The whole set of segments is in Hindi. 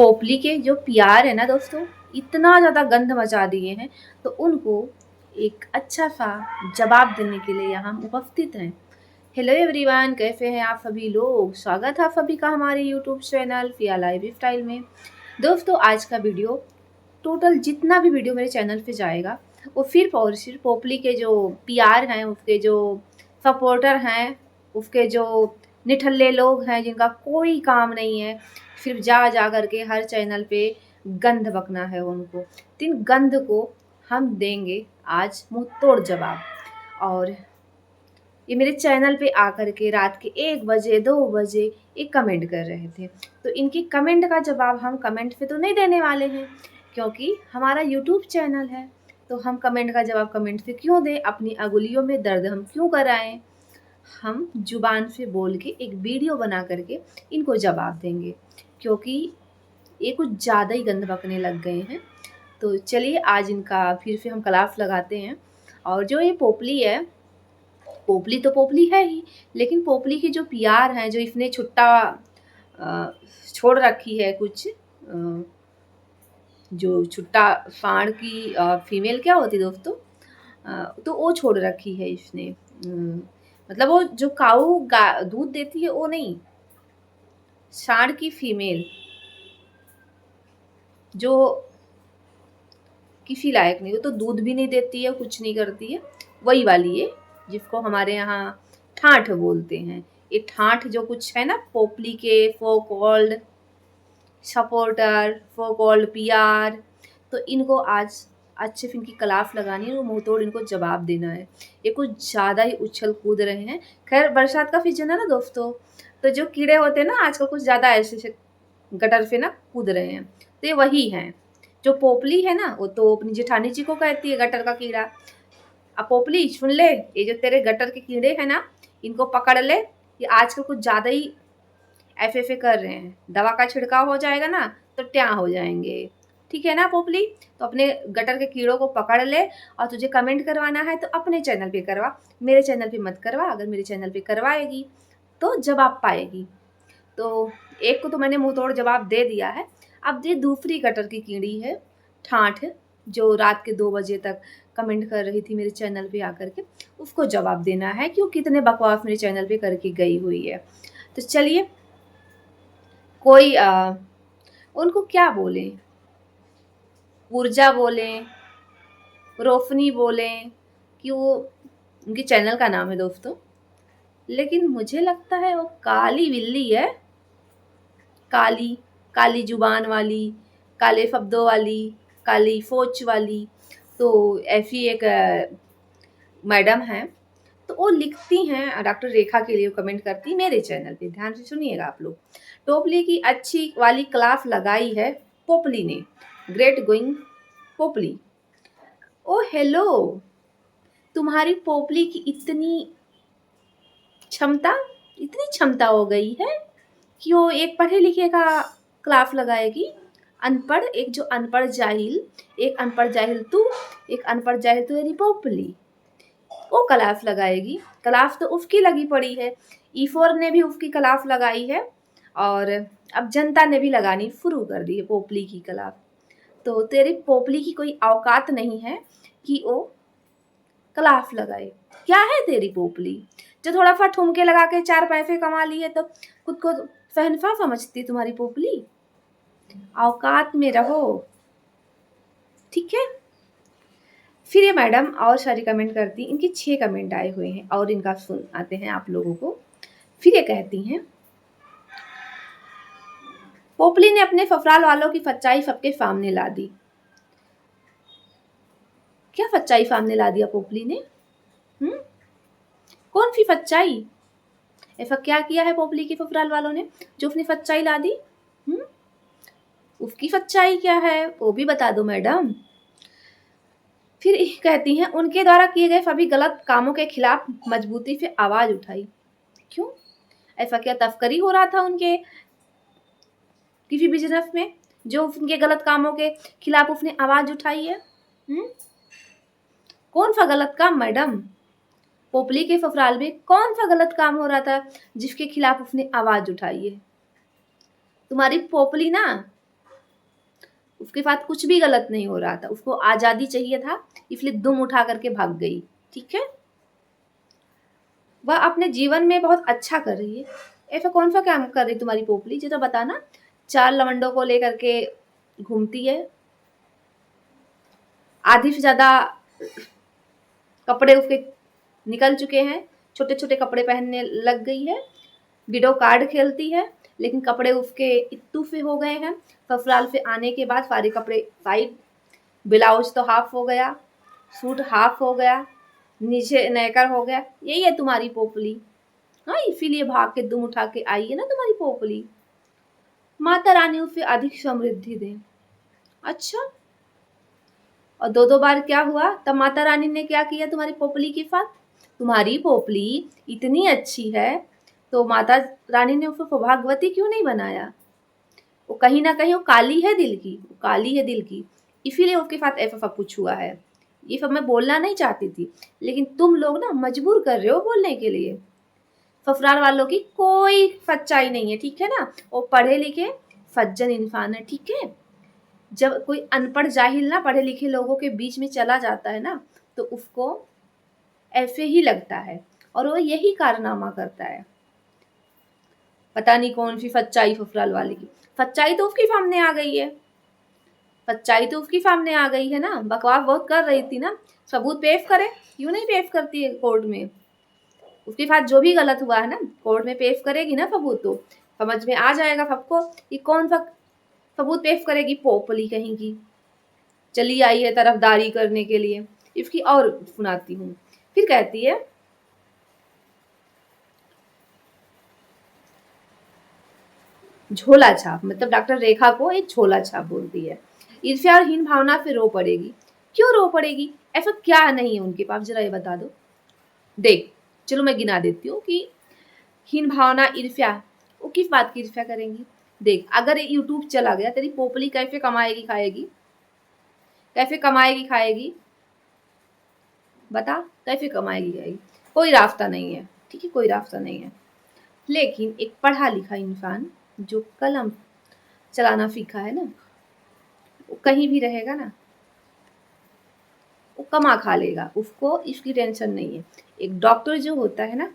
पोपली के जो पीआर है ना दोस्तों, इतना ज़्यादा गंद मचा दिए हैं, तो उनको एक अच्छा सा जवाब देने के लिए यहाँ हम उपस्थित हैं। हेलो एवरीवन, कैसे हैं आप सभी लोग? स्वागत है आप सभी का हमारे यूट्यूब चैनल फिया लाइफ स्टाइल में। दोस्तों, आज का वीडियो टोटल जितना भी वीडियो मेरे चैनल पे जाएगा वो सिर्फ और सिर्फ पोपली के जो पीआर हैं, उसके जो सपोर्टर हैं, उसके जो निठल्ले लोग हैं जिनका कोई काम नहीं है, सिर्फ जा जा करके हर चैनल पे गंद बकना है उनको। तो इन गंद को हम देंगे आज मुंह तोड़ जवाब। और ये मेरे चैनल पे आकर के रात के 1 बजे 2 बजे एक कमेंट कर रहे थे, तो इनकी कमेंट का जवाब हम कमेंट पे तो नहीं देने वाले हैं, क्योंकि हमारा यूट्यूब चैनल है। तो हम कमेंट का जवाब कमेंट से क्यों दें, अपनी अंगुलियों में दर्द हम क्यों कराएं। हम जुबान से बोल के एक वीडियो बना करके इनको जवाब देंगे, क्योंकि ये कुछ ज़्यादा ही गंद बकने लग गए हैं। तो चलिए आज इनका फिर से हम क्लास लगाते हैं। और जो ये पोपली है, पोपली तो पोपली है ही, लेकिन पोपली की जो पीआर हैं, जो इसने छुट्टा छोड़ रखी है कुछ, जो छुट्टा सांड की फीमेल क्या होती दोस्तों, तो वो छोड़ रखी है इसने। मतलब वो जो काऊ दूध देती है वो नहीं, सांड की फीमेल जो किसी लायक नहीं, वो तो दूध भी नहीं देती है, कुछ नहीं करती है, वही वाली है जिसको हमारे यहाँ ठाठ बोलते हैं। ये ठाठ जो कुछ है ना, पोपली के फो कॉल्ड सपोर्टर, फो कॉल्ड पीआर, तो इनको आज अच्छे से इनकी क्लास लगानी है, वो मुंह तोड़ इनको जवाब देना है। ये कुछ ज़्यादा ही उछल कूद रहे हैं। खैर बरसात का सीजन है ना दोस्तों, तो जो कीड़े होते हैं ना आजकल कुछ ज़्यादा ऐसे गटर से ना कूद रहे हैं, तो ये वही हैं। जो पोपली है ना, वो तो अपनी जेठानी जी को कहती है गटर का कीड़ा। अब पोपली सुन ले, ये जो तेरे गटर के कीड़े हैं ना, इनको पकड़ ले। ये आजकल कुछ ज़्यादा ही ऐसे ऐसे कर रहे हैं, दवा का छिड़काव हो जाएगा ना तो क्या हो जाएंगे। ठीक है ना पोपली, तो अपने गटर के कीड़ों को पकड़ ले। और तुझे कमेंट करवाना है तो अपने चैनल पे करवा, मेरे चैनल पे मत करवा। अगर मेरे चैनल पे करवाएगी तो जवाब पाएगी। तो एक को तो मैंने मुंह तोड़ जवाब दे दिया है, अब ये दूसरी गटर की कीड़ी है ठाठ, जो रात के 2 बजे तक कमेंट कर रही थी मेरे चैनल पे आकर के, उसको जवाब देना है कि वो कितने बकवास मेरे चैनल पे करके गई हुई है। तो चलिए, कोई उनको क्या बोलें, ऊर्जा बोलें, रोशनी बोलें, कि वो उनके चैनल का नाम है दोस्तों, लेकिन मुझे लगता है वो काली बिल्ली है। काली काली जुबान वाली, काले शब्दों वाली, काली सोच वाली। तो ऐसी एक मैडम हैं, तो वो लिखती हैं डॉक्टर रेखा के लिए, कमेंट करती मेरे चैनल पे। ध्यान से सुनिएगा आप लोग। टोपली की अच्छी वाली क्लास लगाई है पोपली ने, ग्रेट गोइंग पोपली। ओ हेलो, तुम्हारी पोपली की क्षमता इतनी क्षमता हो गई है कि वो एक पढ़े लिखे का क्लास लगाएगी। अनपढ़, एक जो अनपढ़ जाहिल, एक अनपढ़ जाहिल तू, एक अनपढ़ जाहिल तू यानी पोपली, वो क्लास लगाएगी। क्लास तो उसकी लगी पड़ी है, ईफोर ने भी उसकी क्लास लगाई है, और अब जनता ने भी लगानी शुरू कर दी है पोपली की क्लास। तो तेरी पोपली की कोई औकात नहीं है कि वो क्लास लगाए। क्या है तेरी पोपली, जो थोड़ा सा ठुमके लगा के 4 पैसे कमा लिए तो खुद को शहनशाह समझती तुम्हारी पोपली। औकात में रहो, ठीक है। फिर ये मैडम और सारी कमेंट करती, इनके 6 कमेंट आए हुए हैं और इनका सुन आते हैं आप लोगों को। फिर ये कहती हैं, पोपली ने अपने ससुराल वालों की सच्चाई सबके सामने ला दी। क्या सच्चाई सामने ला दिया पोपली ने? कौन सी सच्चाई? ऐसा क्या किया है पोपली के ससुराल वालों ने जो अपनी सच्चाई ला दी? उसकी सच्चाई क्या है वो भी बता दो मैडम। फिर कहती हैं, उनके द्वारा किए गए सभी गलत कामों के खिलाफ मजबूती से आवाज उठाई। क्यों? ऐसा क्या तस्करी हो रहा था उनके किसी बिजनेस में जो उनके गलत कामों के खिलाफ उसने आवाज उठाई है? कौन सा गलत काम मैडम? पोपली के ससुराल में कौन सा गलत काम हो रहा था जिसके खिलाफ उसने आवाज उठाई है? तुम्हारी पोपली ना उसके साथ कुछ भी गलत नहीं हो रहा था, उसको आज़ादी चाहिए था, इसलिए दुम उठा करके भाग गई। ठीक है, वह अपने जीवन में बहुत अच्छा कर रही है। ऐसा कौन सा काम कर रही तुम्हारी पोपली, ये तो बताना। 4 लवंडों को लेकर के घूमती है, आधी से ज्यादा कपड़े उसके निकल चुके हैं, छोटे छोटे कपड़े पहनने लग गई है, विडो कार्ड खेलती है, लेकिन कपड़े उसके इत्तू से हो गए हैं। ससुराल से आने के बाद सारे कपड़े साइड, ब्लाउज तो हाफ हो गया, सूट हाफ हो गया, नीचे नेकर हो गया। यही है तुम्हारी पोपली। हाँ, इसीलिए भाग के दुम उठा के आई है ना तुम्हारी पोपली। माता रानी उसे अधिक समृद्धि दे। अच्छा, और 2-2 बार क्या हुआ? तब माता रानी ने क्या किया तुम्हारी पोपली के साथ? तुम्हारी पोपली इतनी अच्छी है तो माता रानी ने उसको सौभाग्यवती क्यों नहीं बनाया? वो कहीं ना कहीं वो काली है दिल की, वो काली है दिल की, इसीलिए उसके साथ ऐसा सब कुछ हुआ है। ये सब मैं बोलना नहीं चाहती थी, लेकिन तुम लोग ना मजबूर कर रहे हो बोलने के लिए। ससुराल वालों की कोई सच्चाई नहीं है, ठीक है ना। वो पढ़े लिखे सज्जन इंसान है, ठीक है। जब कोई अनपढ़ जाहिल ना पढ़े लिखे लोगों के बीच में चला जाता है ना, तो उसको ऐसे ही लगता है, और वो यही कारनामा करता है। पता नहीं कौन सी सच्चाई ससुराल वाले की। सच्चाई तो उसके सामने आ गई है, सच्चाई तो उसके सामने आ गई है ना। बकवास बहुत कर रही थी ना, सबूत पेश करे, क्यों नहीं पेश करती है कोर्ट में? उसके साथ जो भी गलत हुआ है ना, कोर्ट में पेश करेगी ना सबूत, तो समझ में आ जाएगा सबको कि कौन सा सबूत पेश करेगी। पोपली कहीं की चली आई है तरफदारी करने के लिए। इसकी और सुनाती हूँ। फिर कहती है, झोला छाप, मतलब डॉक्टर रेखा को एक झोला छाप बोलती है। ईर्ष्या और हीन भावना से रो पड़ेगी। क्यों रो पड़ेगी? ऐसा क्या नहीं है उनके पास, जरा ये बता दो। देख, चलो मैं गिना देती हूँ कि हीन भावना, ईर्ष्या, वो किस बात की ईर्ष्या करेंगी। देख, अगर यूट्यूब चला गया, तेरी पोपली कैसे कमाएगी खाएगी? कैसे कमाएगी खाएगी? बता, कैसे कमाएगी खाएगी? कोई रास्ता नहीं है, ठीक है, कोई रास्ता नहीं है। लेकिन एक पढ़ा लिखा इंसान जो कलम चलाना सीखा है ना, वो कहीं भी रहेगा ना, वो कमा खा लेगा, उसको इसकी टेंशन नहीं है। एक डॉक्टर जो होता है ना,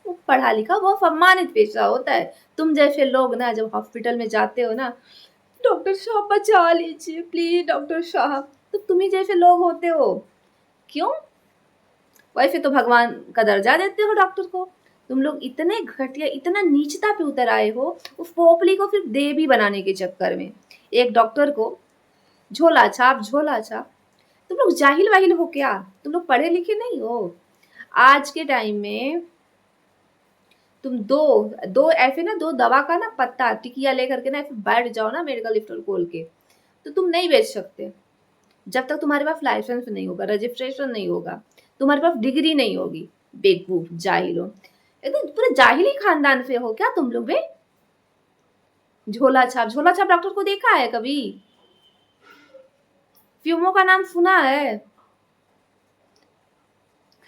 वो पढ़ा लिखा, वो सम्मानित पेशा होता है। तुम जैसे लोग ना जब हॉस्पिटल में जाते हो ना, डॉक्टर साहब बचा लीजिए प्लीज डॉक्टर साहब, तो तुम्ही जैसे लोग होते हो। क्यों? वैसे तो भगवान का दर्जा देते हो डॉक्टर को। तुम लोग इतने घटिया, इतना नीचता पे उतर आए हो उस पोपली को फिर देवी बनाने के चक्कर में। एक डॉक्टर को झोला छाप, झोला छाप। तुम लोग जाहिल वाहिल हो क्या? तुम लोग पढ़े लिखे नहीं हो। आज के टाइम में तुम दो दो ऐसे ना, दो दवा का ना पत्ता टिकिया लेकर के ना ऐसे बैठ जाओ ना मेडिकल स्टोर खोल के, तो तुम नहीं बेच सकते। जब तक तुम्हारे पास लाइसेंस नहीं होगा, रजिस्ट्रेशन नहीं होगा, तुम्हारे पास डिग्री नहीं होगी। बेवकूफ जाहिल हो, एकदम पूरे जाहिली खानदान से हो क्या तुम लोग बे? झोला छाप, झोला छाप डॉक्टर को देखा है कभी? फिल्मों का नाम सुना है?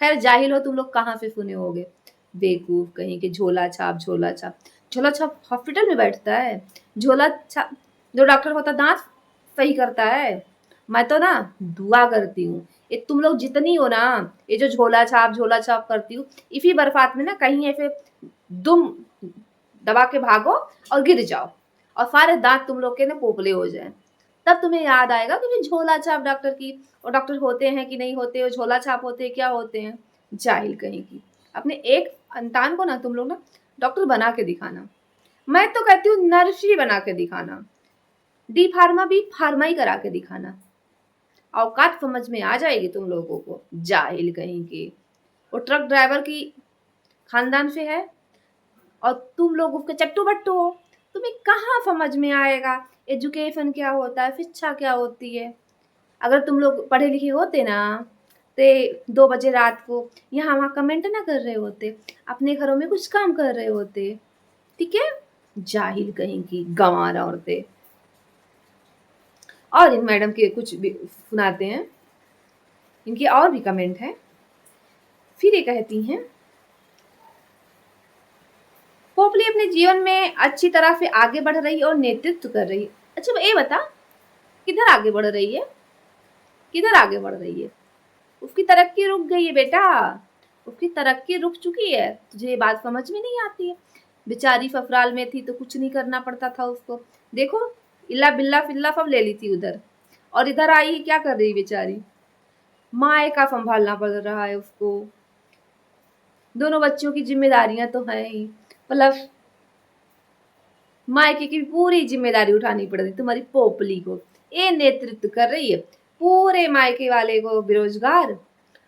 खैर जाहिल हो तुम लोग, कहाँ से सुने होगे बेवकूफ कहीं के। झोला छाप, झोला छाप, झोला छाप हॉस्पिटल में बैठता है। झोला छाप जो डॉक्टर होता दांत सही करता है। मैं तो ना दुआ करती हूँ, ये तुम लोग जितनी हो ना, ये जो झोला छाप करती हूँ, इसी बरसात में ना कहीं ऐसे दुम दबा के भागो और गिर जाओ, और सारे दांत तुम लोग के ना पोपले हो जाए। तब तुम्हें याद आएगा कि भी झोला छाप डॉक्टर की, और डॉक्टर होते हैं कि नहीं होते, झोला छाप होते हैं क्या होते हैं। जाहिल कहीं की। अपने एक संतान को ना तुम लोग ना डॉक्टर बना के दिखाना। मैं तो कहती हूँ नर्सरी बना के दिखाना, डी फार्मा बी फार्मा ही करा के दिखाना। औकात समझ में आ जाएगी तुम लोगों को, जाहिल कहीं की। वो ट्रक ड्राइवर की खानदान से है और तुम लोग उसके चट्टू बट्टू हो। तुम्हें कहाँ समझ में आएगा एजुकेशन क्या होता है, शिक्षा क्या होती है। अगर तुम लोग पढ़े लिखे होते ना, तो 2 बजे रात को यहाँ वहाँ कमेंट ना कर रहे होते, अपने घरों में कुछ काम कर रहे होते, ठीक है। जाहिल कहीं की गंवार औरतें। और इन मैडम के कुछ भी सुनाते हैं, इनके और भी कमेंट हैं। फिर ये कहती हैं, पोपली अपने जीवन में अच्छी तरह से आगे बढ़ रही और नेतृत्व कर रही। अच्छा ये बता, किधर आगे बढ़ रही है, किधर आगे बढ़ रही है? उसकी तरक्की रुक गई है बेटा, उसकी तरक्की रुक चुकी है। तुझे ये बात समझ में नहीं आती है? बेचारी ससुराल में थी तो कुछ नहीं करना पड़ता था उसको। देखो इल्ला बिल्ला फिल्ला सब ले ली थी उधर, और इधर आई क्या कर रही बेचारी? माए का संभालना पड़ रहा है उसको, दोनों बच्चों की जिम्मेदारियां तो हैं ही, प्लस मायके की पूरी जिम्मेदारी उठानी पड़ रही तुम्हारी पोपली को। ये नेतृत्व कर रही है पूरे मायके वाले को बेरोजगार,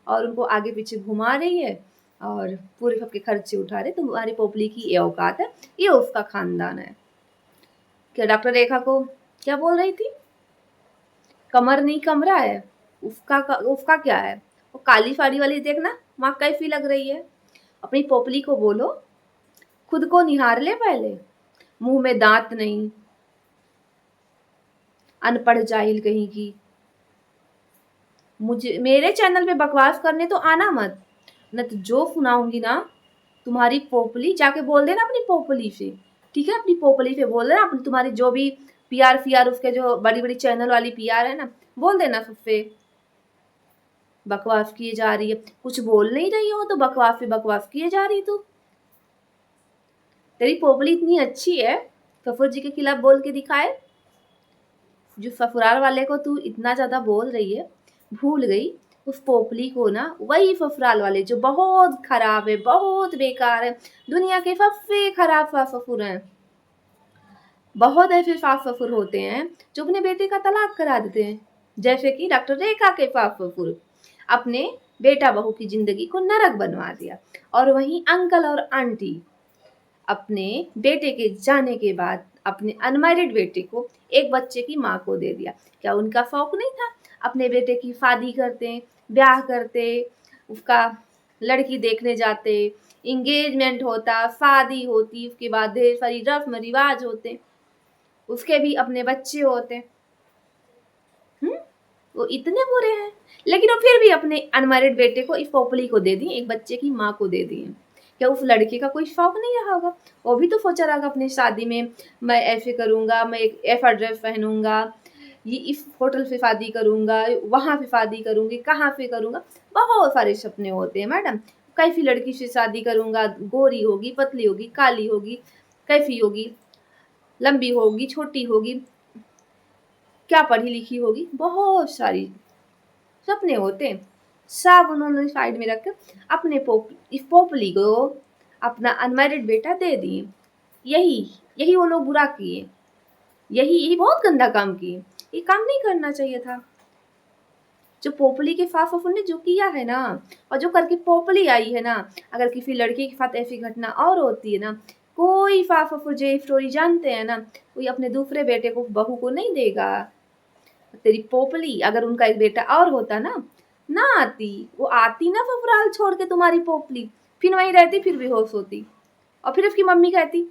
और उनको आगे पीछे घुमा रही है, और पूरे सबके खर्चे उठा रहे। तुम्हारी पोपली की ये औकात है, ये उसका खानदान है। क्या डॉक्टर रेखा को क्या बोल रही थी? कमर नहीं कमरा है उसका क्या है? वो काली साड़ी वाली देखना माँ कैसी लग रही है। अपनी पोपली को बोलो खुद को निहार ले पहले, मुंह में दांत नहीं, अनपढ़ जाहिल कहीं की। मुझे मेरे चैनल पे बकवास करने तो आना मत, न तो जो सुनाऊंगी ना तुम्हारी पोपली जाके बोल देना अपनी पोपली से, ठीक है? अपनी पोपली से बोल देना, अपनी तुम्हारी जो भी पीआर उसके जो बड़ी बड़ी चैनल वाली पीआर है ना, बोल देना सबसे बकवास किए जा रही है। कुछ बोल नहीं रही हो तो बकवास पे बकवास किए जा रही तू। तेरी पोपली इतनी अच्छी है, सफुर जी के खिलाफ बोल के दिखाए। जो ससुराल वाले को तू इतना ज्यादा बोल रही है, भूल गई उस पोपली को ना वही ससुराल वाले जो बहुत खराब है, बहुत बेकार है, दुनिया के सबसे खराब सास ससुर हैं। बहुत ऐसे सास ससुर होते हैं जो अपने बेटे का तलाक करा देते हैं, जैसे कि डॉक्टर रेखा के सास ससुर अपने बेटा बहू की जिंदगी को नरक बनवा दिया, और वहीं अंकल और आंटी अपने बेटे के जाने के बाद अपने अनमैरिड बेटे को एक बच्चे की माँ को दे दिया। क्या उनका शौक नहीं था अपने बेटे की शादी करते, ब्याह करते, उसका लड़की देखने जाते, इंगेजमेंट होता, शादी होती, उसके बाद ढेर सारी रस्म रिवाज होते, उसके भी अपने बच्चे होते। वो इतने बुरे हैं, लेकिन वो फिर भी अपने अनमैरिड बेटे को इस पोपली को दे दिए, एक बच्चे की माँ को दे दिए। क्या उस लड़के का कोई शौक नहीं रहा होगा? वो भी तो सोचा रहेगा अपनी शादी में मैं ऐसे करूंगा, मैं एक ऐसा ड्रेस पहनूंगा, ये इस होटल से शादी करूंगा, वहां से शादी करूंगी, कहाँ पे करूंगा। बहुत सारे सपने होते हैं मैडम। कैसी लड़की से शादी करूंगा, गोरी होगी, पतली होगी, काली होगी, कैसी होगी, लंबी होगी, छोटी होगी, क्या पढ़ी लिखी होगी, बहुत सारी सपने होते हैं। सब उन्होंने साइड में रखकर अपने इस पोपली को अपना अनमैरिड बेटा दे दिए। यही यही वो लोग बुरा किए, यही बहुत गंदा काम किए। ये काम नहीं करना चाहिए था। जो पोपली के साथ ने जो किया है ना, और जो करके पोपली आई है ना, अगर किसी लड़की के साथ ऐसी घटना और होती है ना, कोई सास ससुर जो स्टोरी जानते हैं ना, कोई अपने दूसरे बेटे को बहू को नहीं देगा। तेरी पोपली अगर उनका एक बेटा और होता ना आती, वो आती ना ससुराल छोड़ के तुम्हारी पोपली, फिर वहीं रहती, फिर बेहोश होती, और फिर उसकी मम्मी कहती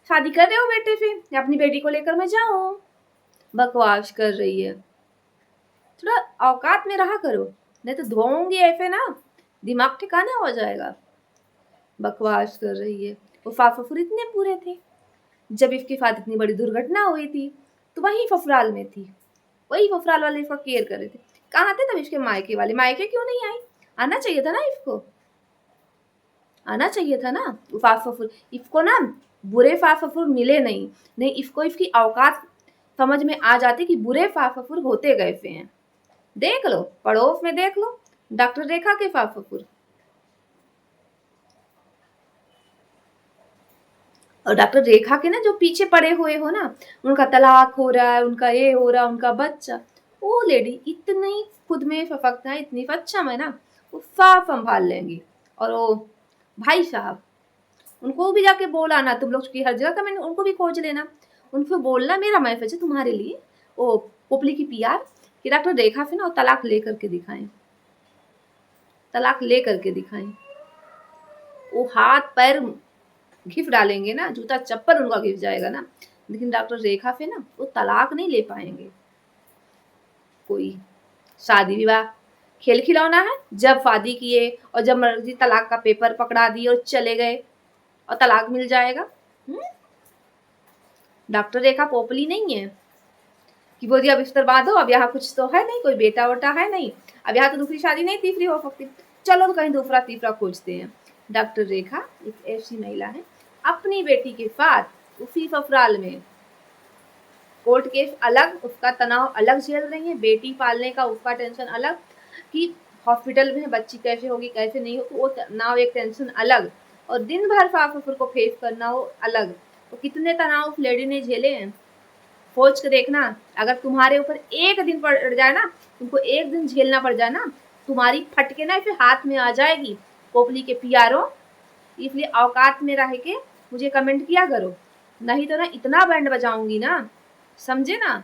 शादी कर रहे हो बेटे से, या अपनी बेटी को लेकर मैं जाऊं। बकवास कर रही है, थोड़ा औकात में रहा करो, नहीं तो धोऊंगी ऐसे ना दिमाग ठिकाना हो जाएगा। बकवास कर रही है। वो सास ससुर इतने बुरे थे, जब इसके साथ इतनी बड़ी दुर्घटना हुई थी तो वही ससुराल में थी, वही ससुराल वाले इसका केयर कर रहे थे। कहाँ थे तब इसके मायके वाले? मायके क्यों नहीं आई? आना चाहिए था ना इसको, आना चाहिए था ना। सास ससुर इसको ना बुरे सास ससुर मिले नहीं, नहीं इसको इसकी औकात समझ में आ जाती कि बुरे सास ससुर होते कैसे हैं। देख लो, पड़ोस में देख लो, डॉक्टर रेखा के सास ससुर, और डॉक्टर रेखा के ना जो पीछे पड़े हुए हो ना, उनका तलाक हो रहा है, उनका ये हो रहा है, उनका बच्चा, वो लेडी इतनी खुद में सशक्त है, इतनी सक्षम है ना, वो सब संभाल लेंगी। और वो भाई साहब, उनको भी जाके बोला ना, तुम लोग की हर जगह कमेंट, उनको भी खोज लेना, उनको बोलना मेरा मैसेज है तुम्हारे लिए, वो पोपली की पीआर, कि डॉक्टर रेखा से ना वो तलाक ले करके दिखाएं, तलाक ले करके दिखाएं। वो हाथ पैर घिस डालेंगे ना, जूता चप्पल उनका घिस जाएगा ना, लेकिन डॉक्टर रेखा से ना वो तलाक नहीं ले पाएंगे। कोई शादी विवाह खेल खिलौना है, जब शादी किए और जब मर्जी तलाक का पेपर पकड़ा दिए और चले गए और तलाक मिल जाएगा। डॉक्टर रेखा पोपली नहीं है कि बोल दिया बिस्तर बांधो, अब यहाँ कुछ तो है नहीं, कोई बेटा वोटा है नहीं, अब यहाँ तो दूसरी शादी नहीं तीसरी हो सकती, चलो कहीं दूसरा तीसरा खोजते हैं। डॉक्टर रेखा एक ऐसी महिला है, अपनी बेटी के साथ उसी ससुराल में कोर्ट केस अलग, उसका तनाव अलग झेल रही है, बेटी पालने का उसका टेंशन अलग कि हॉस्पिटल में बच्ची कैसे होगी कैसे नहीं होगी, वो तनाव एक टेंशन अलग, और दिन भर सास ससुर को फेस करना हो अलग। तो कितने तनाव उस लेडी ने झेले हैं, सोच के देखना। अगर तुम्हारे ऊपर एक दिन पड़ जाए ना, तुमको एक दिन झेलना पड़ जाए ना, तुम्हारी फटके ना फिर हाथ में आ जाएगी। पोपली के पियारो, इसलिए औकात में रह के मुझे कमेंट किया करो, नहीं तो ना इतना बैंड बजाऊंगी ना, समझे ना।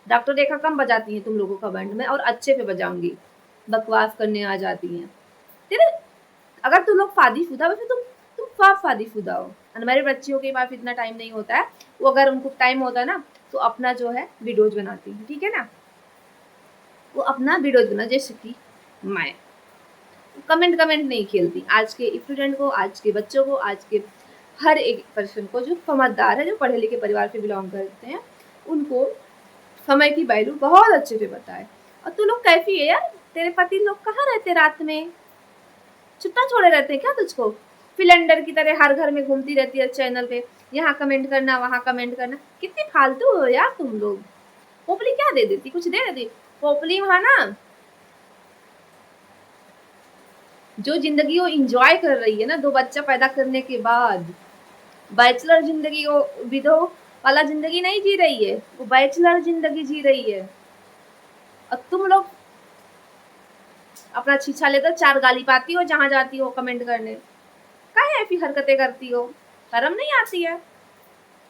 डॉक्टर रेखा कम बजाती हैं तुम लोगों का बैंड में, और अच्छे पे बजाऊंगी, बकवास करने आ जाती हैं। तेरे अगर तुम लोग शादीशुदा हो तो तुम सब शादीशुदा हो। अनमैरिड बच्चियों के पास इतना टाइम नहीं होता है, वो अगर उनको टाइम होता है ना तो अपना जो है वीडियोज बनाती है, ठीक है ना, वो अपना वीडियोज बना, जैसे कि मैं कमेंट नहीं खेलती। आज के स्टूडेंट को, आज के बच्चों को, आज के हर एक पर्सन को जो समझदार है, जो पढ़े लिखे परिवार से बिलोंग करते हैं, उनको समय की वैल्यू बहुत अच्छे से पता है। और तू लोग कैसी है यार, तेरे पति लोग कहाँ रहते रात में, छुट्टा छोड़े रहते हैं क्या तुझको? सिलेंडर की तरह हर घर में घूमती रहती है चैनल पे, यहाँ कमेंट करना वहाँ कमेंट करना, कितनी फालतू हो यार तुम लोग। पोपली क्या दे देती, कुछ दे देती पोपली वहाँ ना, जो जिंदगी वो इंजॉय कर रही है ना 2 बच्चा पैदा करने के बाद, बैचलर जिंदगी, वो विधो वाला जिंदगी नहीं जी रही है, वो बैचलर जिंदगी जी रही है। और तुम लोग अपना छीछा लेकर 4 गाली पाती हो जहां जाती हो कमेंट करने, काहे ऐसी हरकतें करती हो, शर्म नहीं आती है?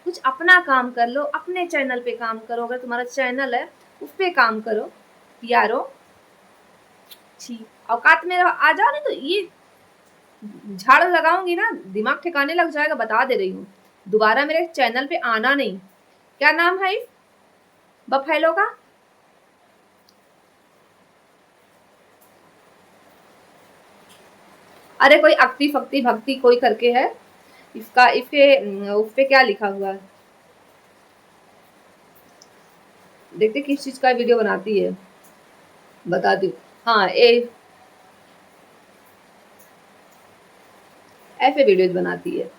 कुछ अपना काम कर लो, अपने चैनल पे काम करो, अगर तुम्हारा चैनल है उस पे काम करो यारो। छी, औकात में आ जाओ, नहीं तो ये झाड़ लगाऊंगी ना, दिमाग ठिकाने लग जाएगा, बता दे रही हूँ। दोबारा मेरे चैनल पे आना नहीं। क्या नाम है इस बफेलो का? अरे कोई अक्ति फक्ति भक्ति कोई करके है, इसका इसके उस पे क्या लिखा हुआ है, देखते किस चीज का वीडियो बनाती है, बता दू। हाँ, ऐसे वीडियोज बनाती है।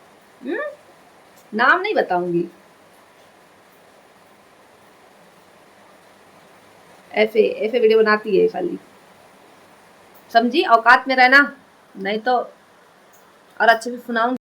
नाम नहीं बताऊंगी। ऐसे ऐसे वीडियो बनाती है खाली, समझी, औकात में रहना, नहीं तो और अच्छे से सुनाऊंगी।